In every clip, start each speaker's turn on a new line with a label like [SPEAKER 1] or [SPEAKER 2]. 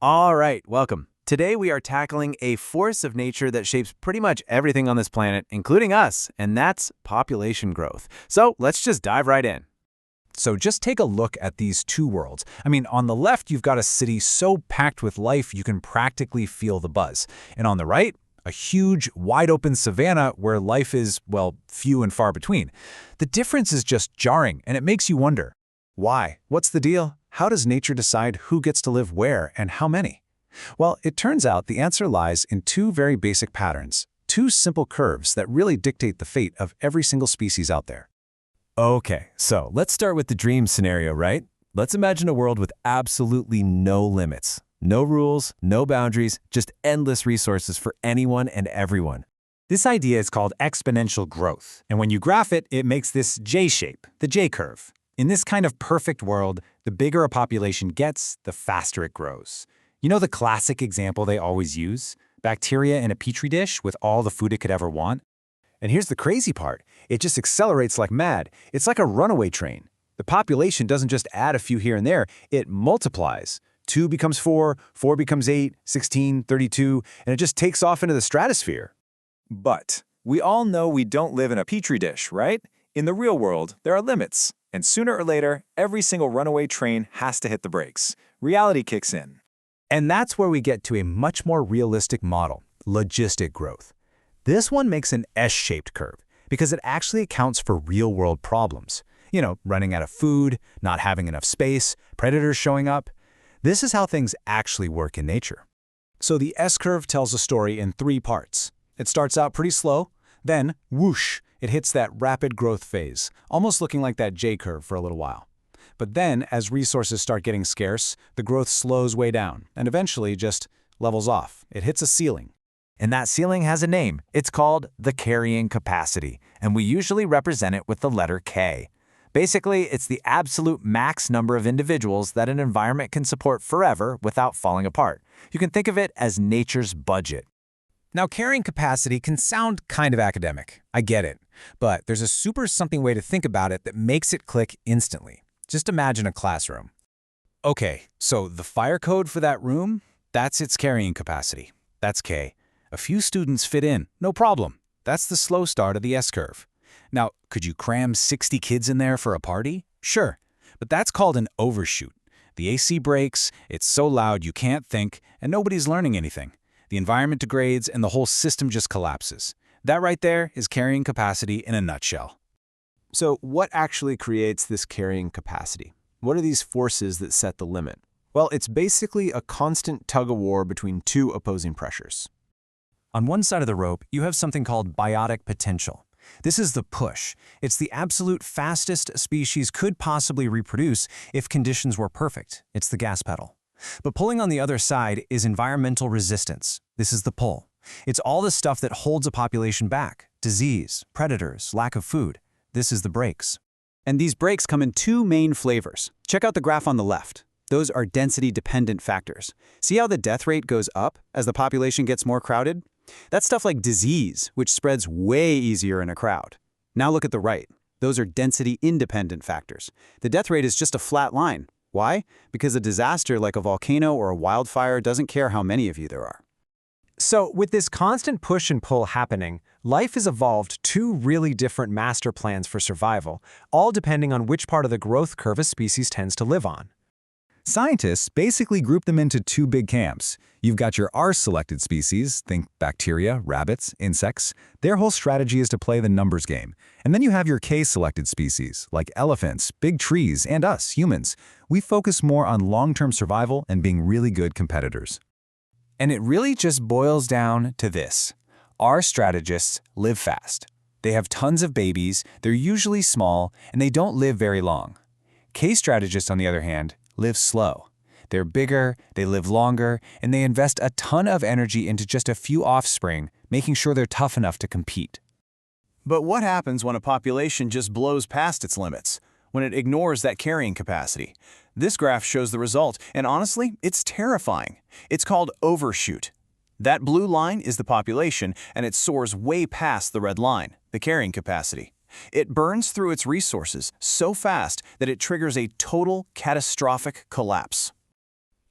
[SPEAKER 1] All right, welcome. Today we are tackling a force of nature that shapes pretty much everything on this planet, including us, and that's population growth. So let's just dive right in.
[SPEAKER 2] So just take a look at these two worlds. On the left, you've got a city so packed with life you can practically feel the buzz. And on the right, a huge, wide-open savanna where life is, well, few and far between. The difference is just jarring, and it makes you wonder, why? What's the deal? How does nature decide who gets to live where and how many? Well, it turns out the answer lies in two very basic patterns, two simple curves that really dictate the fate of every single species out there.
[SPEAKER 3] Okay, so let's start with the dream scenario, right? Let's imagine a world with absolutely no limits. No rules, no boundaries, just endless resources for anyone and everyone.
[SPEAKER 4] This idea is called exponential growth, and when you graph it, it makes this J-shape, the J-curve. In this kind of perfect world, the bigger a population gets, the faster it grows. You know the classic example they always use? Bacteria in a petri dish with all the food it could ever want?
[SPEAKER 2] And here's the crazy part. It just accelerates like mad. It's like a runaway train. The population doesn't just add a few here and there, it multiplies. 2 becomes 4, 4 becomes 8, 16, 32, and it just takes off into the stratosphere.
[SPEAKER 5] But we all know we don't live in a petri dish, right? In the real world, there are limits. And sooner or later, every single runaway train has to hit the brakes. Reality kicks in.
[SPEAKER 2] And that's where we get to a much more realistic model, logistic growth. This one makes an S-shaped curve because it actually accounts for real-world problems. Running out of food, not having enough space, predators showing up. This is how things actually work in nature. So the S-curve tells a story in 3 parts. It starts out pretty slow, then whoosh, it hits that rapid growth phase, almost looking like that J-curve for a little while. But then, as resources start getting scarce, the growth slows way down and eventually just levels off. It hits a ceiling.
[SPEAKER 3] And that ceiling has a name. It's called the carrying capacity, and we usually represent it with the letter K. Basically, it's the absolute max number of individuals that an environment can support forever without falling apart. You can think of it as nature's budget.
[SPEAKER 2] Now, carrying capacity can sound kind of academic. I get it. But there's a super something way to think about it that makes it click instantly. Just imagine a classroom. Okay, so the fire code for that room, that's its carrying capacity. That's K. A few students fit in, no problem. That's the slow start of the S-curve. Now, could you cram 60 kids in there for a party? Sure, but that's called an overshoot. The AC breaks, it's so loud you can't think, and nobody's learning anything. The environment degrades and the whole system just collapses. That right there is carrying capacity in a nutshell.
[SPEAKER 1] So what actually creates this carrying capacity? What are these forces that set the limit? Well, it's basically a constant tug-of-war between two opposing pressures.
[SPEAKER 3] On one side of the rope, you have something called biotic potential. This is the push. It's the absolute fastest a species could possibly reproduce if conditions were perfect. It's the gas pedal. But pulling on the other side is environmental resistance. This is the pull. It's all the stuff that holds a population back. Disease, predators, lack of food. This is the brakes.
[SPEAKER 4] And these brakes come in 2 main flavors. Check out the graph on the left. Those are density-dependent factors. See how the death rate goes up as the population gets more crowded? That's stuff like disease, which spreads way easier in a crowd. Now look at the right. Those are density-independent factors. The death rate is just a flat line. Why? Because a disaster like a volcano or a wildfire doesn't care how many of you there are.
[SPEAKER 6] So with this constant push and pull happening, life has evolved 2 really different master plans for survival, all depending on which part of the growth curve a species tends to live on.
[SPEAKER 2] Scientists basically group them into 2 big camps. You've got your R-selected species, think bacteria, rabbits, insects. Their whole strategy is to play the numbers game. And then you have your K-selected species, like elephants, big trees, and us, humans. We focus more on long-term survival and being really good competitors.
[SPEAKER 3] And it really just boils down to this. Our strategists live fast. They have tons of babies, they're usually small, and they don't live very long. K-strategists, on the other hand, live slow. They're bigger, they live longer, and they invest a ton of energy into just a few offspring, making sure they're tough enough to compete.
[SPEAKER 1] But what happens when a population just blows past its limits? When it ignores that carrying capacity? This graph shows the result, and honestly, it's terrifying. It's called overshoot. That blue line is the population, and it soars way past the red line, the carrying capacity. It burns through its resources so fast that it triggers a total catastrophic collapse.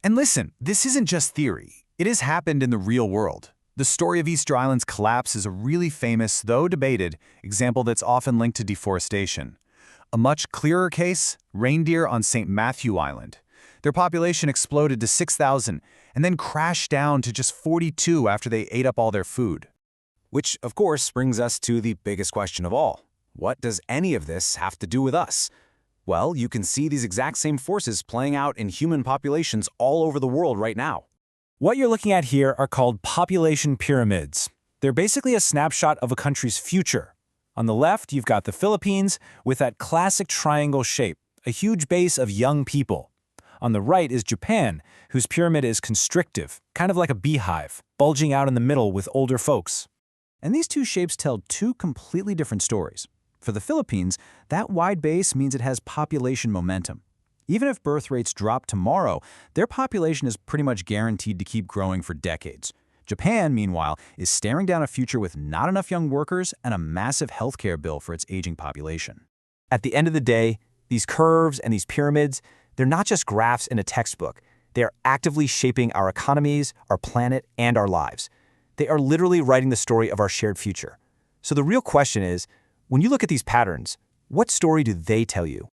[SPEAKER 1] And listen, this isn't just theory. It has happened in the real world. The story of Easter Island's collapse is a really famous, though debated, example that's often linked to deforestation. A much clearer case, reindeer on St. Matthew Island. Their population exploded to 6,000 and then crashed down to just 42 after they ate up all their food.
[SPEAKER 2] Which, of course, brings us to the biggest question of all. What does any of this have to do with us? Well, you can see these exact same forces playing out in human populations all over the world right now.
[SPEAKER 3] What you're looking at here are called population pyramids. They're basically a snapshot of a country's future. On the left, you've got the Philippines with that classic triangle shape, a huge base of young people. On the right is Japan, whose pyramid is constrictive, kind of like a beehive, bulging out in the middle with older folks.
[SPEAKER 2] And these two shapes tell two completely different stories. For the Philippines, that wide base means it has population momentum. Even if birth rates drop tomorrow, their population is pretty much guaranteed to keep growing for decades. Japan, meanwhile, is staring down a future with not enough young workers and a massive healthcare bill for its aging population.
[SPEAKER 7] At the end of the day, these curves and these pyramids, they're not just graphs in a textbook. They are actively shaping our economies, our planet, and our lives. They are literally writing the story of our shared future. So the real question is, when you look at these patterns, what story do they tell you?